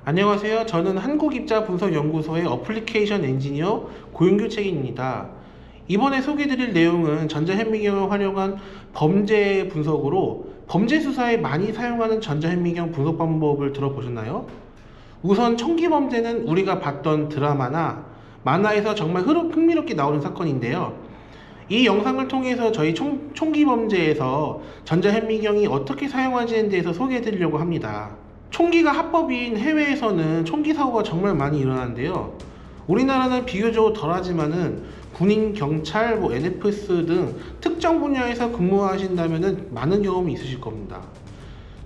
안녕하세요. 저는 한국입자분석연구소의 어플리케이션 엔지니어 고윤규 책임입니다. 이번에 소개해드릴 내용은 전자현미경을 활용한 범죄 분석으로 범죄 수사에 많이 사용하는 전자현미경 분석 방법을 들어보셨나요? 우선 청기범죄는 우리가 봤던 드라마나 만화에서 정말 흥미롭게 나오는 사건인데요. 이 영상을 통해서 저희 총기범죄에서 전자현미경이 어떻게 사용하지에 대해서 소개해드리려고 합니다. 총기가 합법인 해외에서는 총기 사고가 정말 많이 일어나는데요. 우리나라는 비교적 덜하지만은 군인, 경찰, NFS 등 특정 분야에서 근무하신다면은 많은 경험이 있으실 겁니다.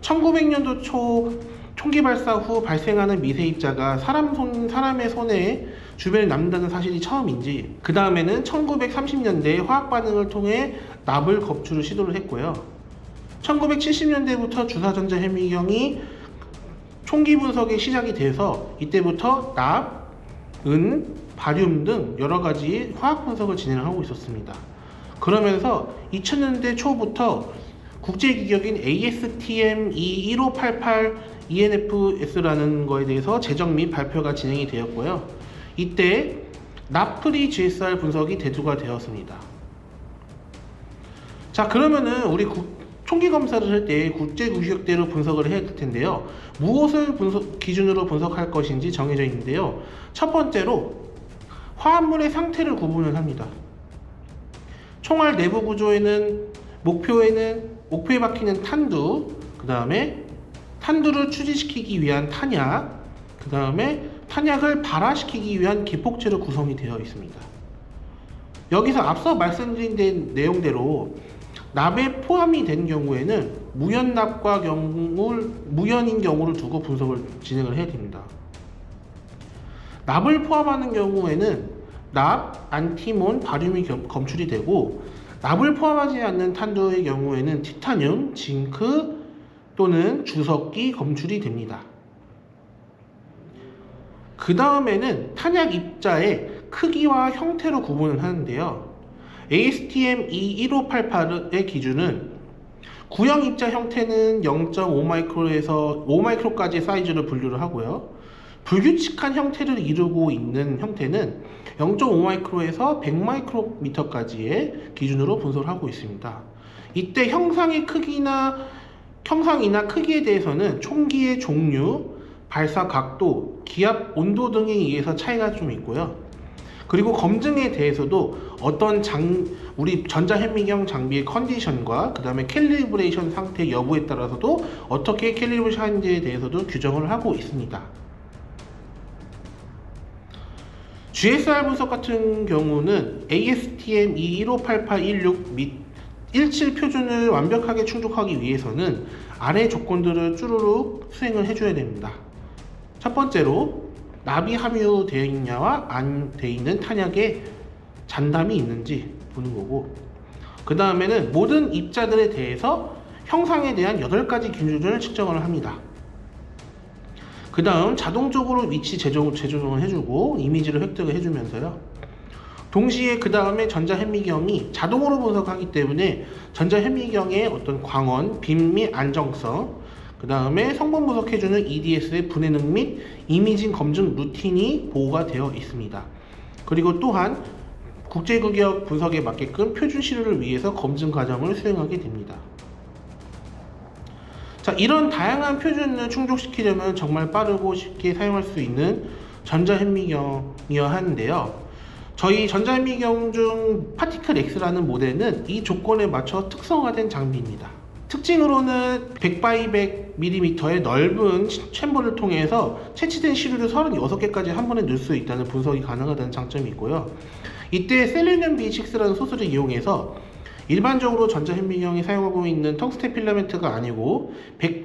1900년도 초 총기 발사 후 발생하는 미세입자가 사람의 손에 주변에 남는다는 사실이 처음인지, 그 다음에는 1930년대 화학 반응을 통해 납을 검출을 시도를 했고요. 1970년대부터 주사전자현미경이 총기 분석이 시작이 돼서 이때부터 납, 은, 바륨 등 여러가지 화학 분석을 진행하고 있었습니다. 그러면서 2000년대 초부터 국제규격인 ASTM E1588 ENFS라는 거에 대해서 제정 및 발표가 진행이 되었고요. 이때 납프리 GSR 분석이 대두가 되었습니다. 자, 그러면은 우리 총기 검사를 할 때 국제규격대로 분석을 해야 될 텐데요. 무엇을 기준으로 분석할 것인지 정해져 있는데요. 첫 번째로 화합물의 상태를 구분을 합니다. 총알 내부 구조에는 목표에 박히는 탄두, 그 다음에 탄두를 추지시키기 위한 탄약, 그 다음에 탄약을 발화시키기 위한 기폭제로 구성이 되어 있습니다. 여기서 앞서 말씀드린 내용대로 납에 포함이 된 경우에는 무연인 경우를 두고 분석을 진행을 해야 됩니다. 납을 포함하는 경우에는 납, 안티몬, 바륨이 검출이 되고, 납을 포함하지 않는 탄두의 경우에는 티타늄, 징크 또는 주석기 검출이 됩니다. 그 다음에는 탄약 입자의 크기와 형태로 구분을 하는데요. ASTM E1588의 기준은 구형 입자 형태는 0.5마이크로에서 5마이크로까지의 사이즈로 분류를 하고요. 불규칙한 형태를 이루고 있는 형태는 0.5마이크로에서 100마이크로미터까지의 기준으로 분석을 하고 있습니다. 이때 형상이나 크기에 대해서는 총기의 종류, 발사 각도, 기압, 온도 등에 의해서 차이가 좀 있고요. 그리고 검증에 대해서도 어떤 우리 전자현미경 장비의 컨디션과 그 다음에 캘리브레이션 상태 여부에 따라서도 어떻게 캘리브레이션 하는지에 대해서도 규정을 하고 있습니다. GSR 분석 같은 경우는 ASTM E158816 및 17 표준을 완벽하게 충족하기 위해서는 아래 조건들을 쭈루룩 수행을 해줘야 됩니다. 첫 번째로 납이 함유되어 있냐와 안 되어 있는 탄약에 잔담이 있는지 보는 거고, 그 다음에는 모든 입자들에 대해서 형상에 대한 8가지 기준을 측정을 합니다. 그 다음 자동적으로 위치 재조정을 해주고 이미지를 획득을 해주면서요. 동시에 그 다음에 전자현미경이 자동으로 분석하기 때문에 전자현미경의 어떤 광원, 빔 및 안정성, 그 다음에 성분 분석해주는 EDS의 분해능 및 이미징 검증 루틴이 보호가 되어 있습니다. 그리고 또한 국제규격 분석에 맞게끔 표준 시료를 위해서 검증 과정을 수행하게 됩니다. 자, 이런 다양한 표준을 충족시키려면 정말 빠르고 쉽게 사용할 수 있는 전자현미경이어야 하는데요. 저희 전자현미경 중 파티클 X라는 모델은 이 조건에 맞춰 특성화된 장비입니다. 특징으로는 100x100mm의 넓은 챔버를 통해서 채취된 시료를 36개까지 한 번에 넣을 수 있다는 분석이 가능하다는 장점이 있고요. 이때 셀레늄 B6라는 소스를 이용해서 일반적으로 전자현미경이 사용하고 있는 텅스텐 필라멘트가 아니고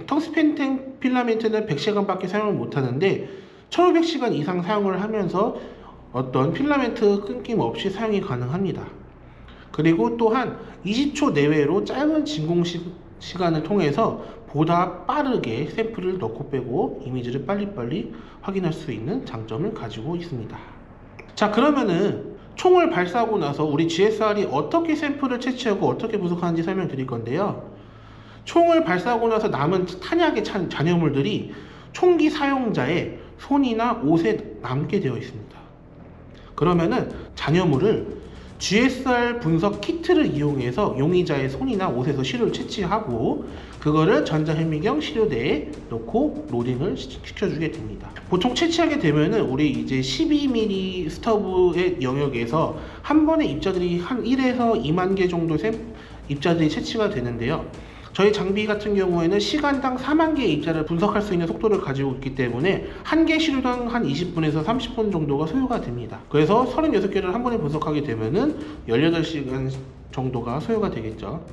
텅스텐 필라멘트는 100시간밖에 사용을 못하는데 1500시간 이상 사용을 하면서 어떤 필라멘트 끊김 없이 사용이 가능합니다. 그리고 또한 20초 내외로 짧은 진공 시간을 통해서 보다 빠르게 샘플을 넣고 빼고 이미지를 빨리빨리 확인할 수 있는 장점을 가지고 있습니다. 자, 그러면은 총을 발사하고 나서 우리 GSR이 어떻게 샘플을 채취하고 어떻게 분석하는지 설명드릴 건데요. 총을 발사하고 나서 남은 탄약의 잔여물들이 총기 사용자의 손이나 옷에 남게 되어 있습니다. 그러면은 잔여물을 GSR 분석 키트를 이용해서 용의자의 손이나 옷에서 시료를 채취하고 그거를 전자현미경 시료대에 넣고 로딩을 시켜주게 됩니다. 보통 채취하게 되면은 우리 이제 12mm 스터브의 영역에서 한 번에 입자들이 한 1에서 2만 개 정도 입자들이 채취가 되는데요. 저희 장비 같은 경우에는 시간당 4만 개의 입자를 분석할 수 있는 속도를 가지고 있기 때문에 한 개 시료당 한 20분에서 30분 정도가 소요가 됩니다. 그래서 36개를 한 번에 분석하게 되면은 18시간 정도가 소요가 되겠죠.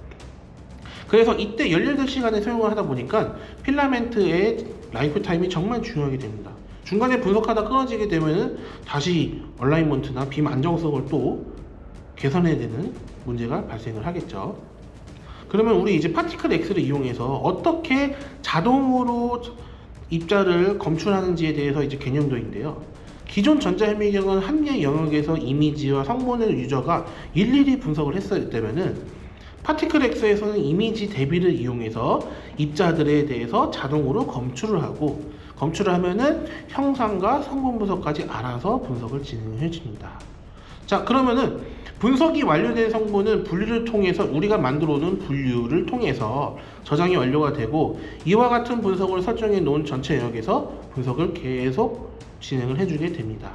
그래서 이때 18시간을 사용을 하다 보니까 필라멘트의 라이프 타임이 정말 중요하게 됩니다. 중간에 분석하다 끊어지게 되면은 다시 얼라이먼트나 빔 안정성을 또 개선해야 되는 문제가 발생을 하겠죠. 그러면 우리 이제 파티클 X를 이용해서 어떻게 자동으로 입자를 검출하는지에 대해서 이제 개념도인데요. 기존 전자현미경은 한 개의 영역에서 이미지와 성분을 유저가 일일이 분석을 했을 때면은 파티클 X에서는 이미지 대비를 이용해서 입자들에 대해서 자동으로 검출을 하고 검출을 하면은 형상과 성분 분석까지 알아서 분석을 진행해 줍니다. 자, 그러면은 분석이 완료된 성분은 분류를 통해서 우리가 만들어 놓은 분류를 통해서 저장이 완료가 되고 이와 같은 분석을 설정해 놓은 전체 영역에서 분석을 계속 진행을 해주게 됩니다.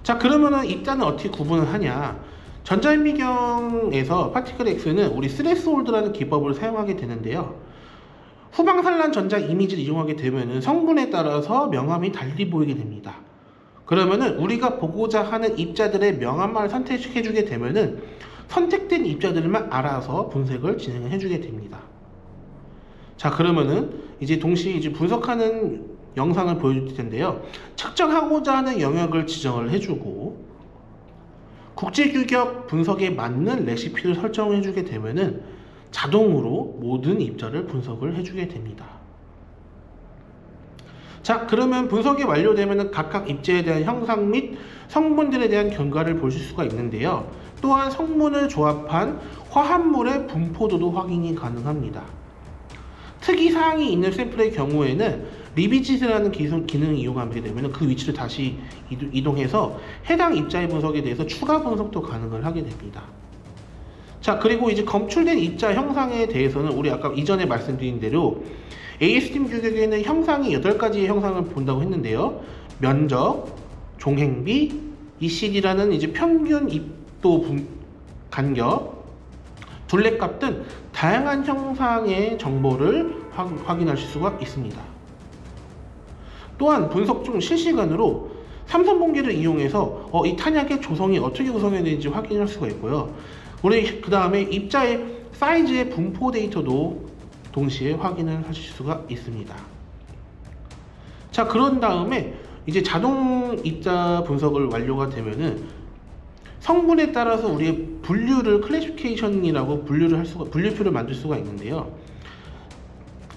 자, 그러면은 입자는 어떻게 구분을 하냐? 전자현미경에서 파티클 X는 우리 스레스홀드라는 기법을 사용하게 되는데요. 후방산란 전자 이미지를 이용하게 되면은 성분에 따라서 명암이 달리 보이게 됩니다. 그러면은 우리가 보고자 하는 입자들의 명암만을 선택해주게 되면은 선택된 입자들만 알아서 분석을 진행해주게 됩니다. 자, 그러면은 이제 동시에 이제 분석하는 영상을 보여줄 텐데요. 측정하고자 하는 영역을 지정을 해주고 국제규격 분석에 맞는 레시피를 설정해주게 되면은 자동으로 모든 입자를 분석을 해주게 됩니다. 자, 그러면 분석이 완료되면 각각 입자에 대한 형상 및 성분들에 대한 결과를 보실 수가 있는데요. 또한 성분을 조합한 화합물의 분포도도 확인이 가능합니다. 특이사항이 있는 샘플의 경우에는 리비짓이라는 기능을 이용하게 되면 그 위치를 다시 이동해서 해당 입자의 분석에 대해서 추가 분석도 가능을 하게 됩니다. 자, 그리고 이제 검출된 입자 형상에 대해서는 우리 아까 이전에 말씀드린 대로 ASTM 규격에는 형상이 8가지의 형상을 본다고 했는데요. 면적, 종행비, ECD라는 이제 평균 입도 간격, 둘레값 등 다양한 형상의 정보를 확인하실 수가 있습니다. 또한 분석 중 실시간으로 삼성봉기를 이용해서 이 탄약의 조성이 어떻게 구성해야 되는지 확인할 수가 있고요. 우리 그 다음에 입자의 사이즈의 분포 데이터도 동시에 확인을 하실 수가 있습니다. 자, 그런 다음에 이제 자동 입자 분석을 완료가 되면은 성분에 따라서 우리의 분류를 클래시피케이션이라고 분류표를 만들 수가 있는데요.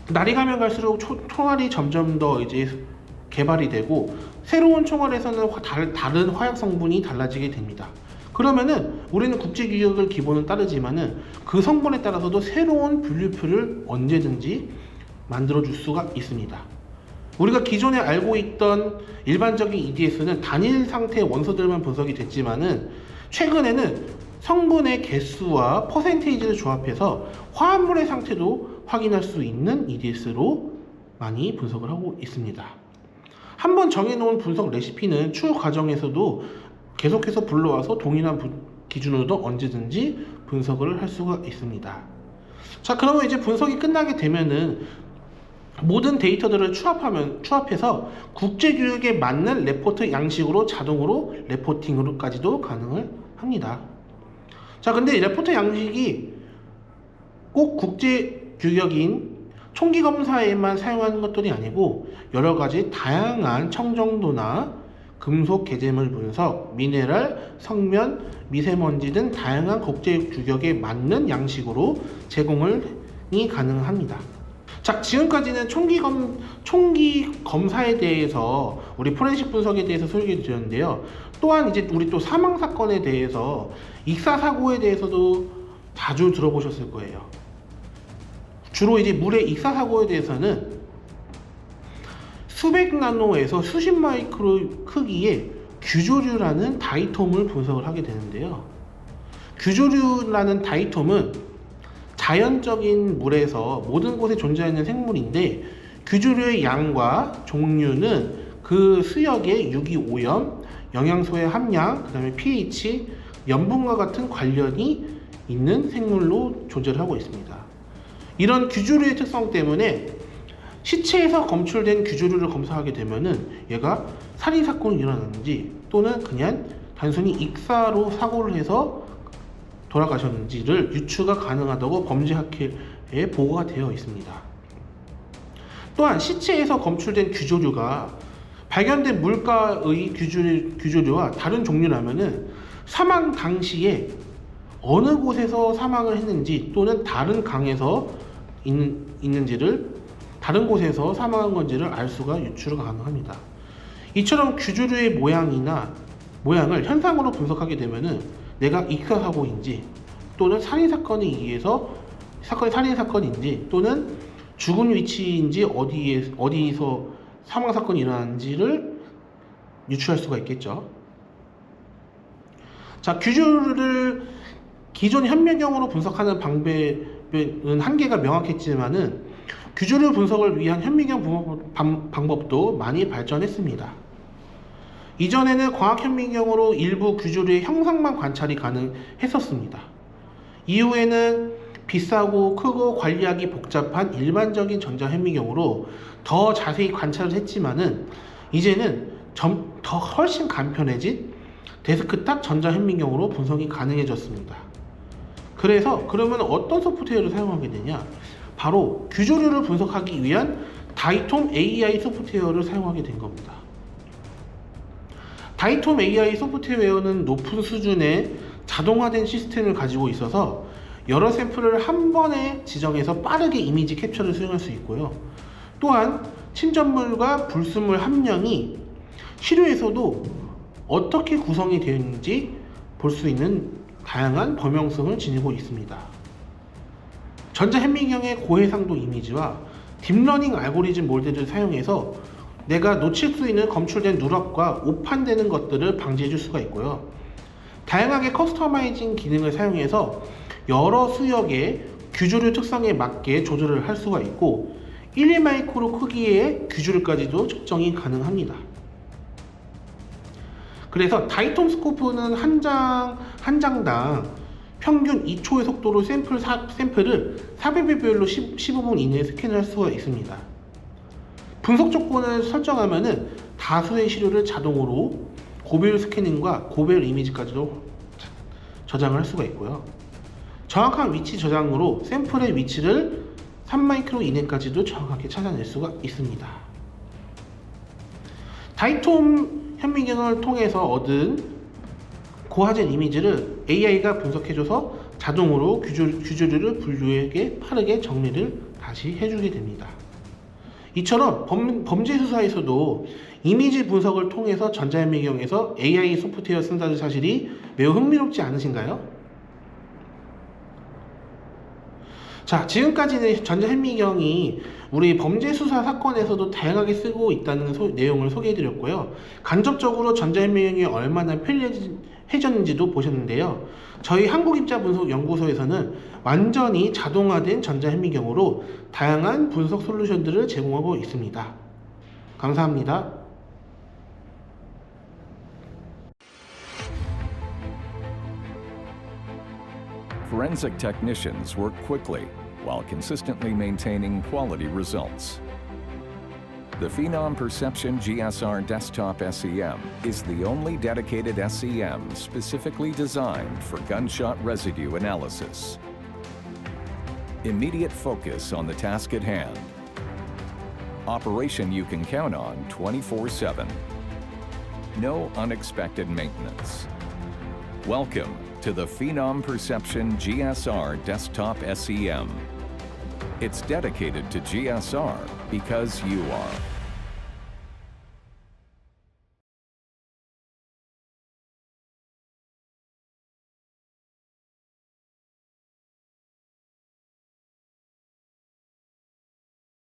날이 가면 갈수록 총알이 점점 더 이제 개발이 되고 새로운 총알에서는 다른 화학 성분이 달라지게 됩니다. 그러면은 우리는 국제 규격을 기본은 따르지만은 그 성분에 따라서도 새로운 분류표를 언제든지 만들어 줄 수가 있습니다. 우리가 기존에 알고 있던 일반적인 EDS는 단일 상태의 원소들만 분석이 됐지만은 최근에는 성분의 개수와 퍼센테이지를 조합해서 화합물의 상태도 확인할 수 있는 EDS로 많이 분석을 하고 있습니다. 한번 정해놓은 분석 레시피는 추후 과정에서도 계속해서 불러와서 동일한 기준으로도 언제든지 분석을 할 수가 있습니다. 자, 그러면 이제 분석이 끝나게 되면은 모든 데이터들을 추합해서 국제교육에 맞는 레포트 양식으로 자동으로 레포팅으로까지도 가능을 합니다. 자, 근데 레포트 양식이 꼭 국제규격인 총기검사에만 사용하는 것들이 아니고 여러가지 다양한 청정도나 금속 개재물 분석, 미네랄, 성면, 미세먼지 등 다양한 국제 규격에 맞는 양식으로 제공이 가능합니다. 자, 지금까지는 총기 검사에 대해서 우리 포렌식 분석에 대해서 소개해 드렸는데요. 또한 이제 우리 또 사망 사건에 대해서 익사 사고에 대해서도 자주 들어보셨을 거예요. 주로 이제 물의 익사 사고에 대해서는 수백 나노에서 수십 마이크로 크기의 규조류라는 다이톰을 분석을 하게 되는데요. 규조류라는 다이톰은 자연적인 물에서 모든 곳에 존재하는 생물인데, 규조류의 양과 종류는 그 수역의 유기오염, 영양소의 함량, 그 다음에 pH, 염분과 같은 관련이 있는 생물로 존재를 하고 있습니다. 이런 규조류의 특성 때문에 시체에서 검출된 규조류를 검사하게 되면은 얘가 살인사건이 일어났는지 또는 그냥 단순히 익사로 사고를 해서 돌아가셨는지를 유추가 가능하다고 범죄학회에 보고가 되어 있습니다. 또한 시체에서 검출된 규조류가 발견된 물가의 규조류와 다른 종류라면은 사망 당시에 어느 곳에서 사망을 했는지 또는 다른 강에서 있는지를, 다른 곳에서 사망한 건지를 알 수가 유추가 가능합니다. 이처럼 규조류의 모양을 현상으로 분석하게 되면은 내가 익사 사고인지 또는 살인사건에 의해서 살인사건인지 또는 죽은 위치인지 어디서 사망사건이 일어났는지를 유추할 수가 있겠죠. 자, 규조류를 기존 현미경으로 분석하는 방법은 한계가 명확했지만은 규조류 분석을 위한 현미경 방법도 많이 발전했습니다. 이전에는 광학 현미경으로 일부 규조류의 형상만 관찰이 가능했었습니다. 이후에는 비싸고 크고 관리하기 복잡한 일반적인 전자 현미경으로 더 자세히 관찰을 했지만은 이제는 더 훨씬 간편해진 데스크탑 전자 현미경으로 분석이 가능해졌습니다. 그러면 어떤 소프트웨어를 사용하게 되냐? 바로 규조류를 분석하기 위한 다이톰 AI 소프트웨어를 사용하게 된 겁니다. 다이톰 AI 소프트웨어는 높은 수준의 자동화된 시스템을 가지고 있어서 여러 샘플을 한 번에 지정해서 빠르게 이미지 캡처를 수행할 수 있고요. 또한 침전물과 불순물 함량이 시료에서도 어떻게 구성이 되어 있는지 볼 수 있는 다양한 범용성을 지니고 있습니다. 전자현미경의 고해상도 이미지와 딥러닝 알고리즘 모델을 사용해서 내가 놓칠 수 있는 검출된 누락과 오판되는 것들을 방지해 줄 수가 있고요. 다양하게 커스터마이징 기능을 사용해서 여러 수역의 규조류 특성에 맞게 조절을 할 수가 있고 1마이크로 크기의 규조류까지도 측정이 가능합니다. 그래서 다이톰 스코프는 한 장당 평균 2초의 속도로 샘플을 4배별로 15분 이내에 스캔을 할 수가 있습니다. 분석 조건을 설정하면은 다수의 시료를 자동으로 고배율 스캐닝과 고배율 이미지까지도 저장을 할 수가 있고요. 정확한 위치 저장으로 샘플의 위치를 3마이크로 이내까지도 정확하게 찾아낼 수가 있습니다. 다이톰 현미경을 통해서 얻은 고화질 이미지를 AI가 분석해줘서 자동으로 규조류를 분류에게 빠르게 정리를 다시 해주게 됩니다. 이처럼 범죄 수사에서도 이미지 분석을 통해서 전자현미경에서 AI 소프트웨어 쓴다는 사실이 매우 흥미롭지 않으신가요? 자, 지금까지는 전자현미경이 우리 범죄 수사 사건에서도 다양하게 쓰고 있다는 내용을 소개해드렸고요. 간접적으로 전자현미경이 얼마나 편리해졌는지도 보셨는데요. 저희 한국입자분석연구소에서는 완전히 자동화된 전자현미경으로 다양한 분석 솔루션들을 제공하고 있습니다. 감사합니다. Forensic technicians work quickly while consistently maintaining quality results. The Phenom Perception GSR Desktop SEM is the only dedicated SEM specifically designed for gunshot residue analysis. Immediate focus on the task at hand. Operation you can count on 24/7. No unexpected maintenance. Welcome to the Phenom Perception GSR Desktop SEM. It's dedicated to GSR because you are.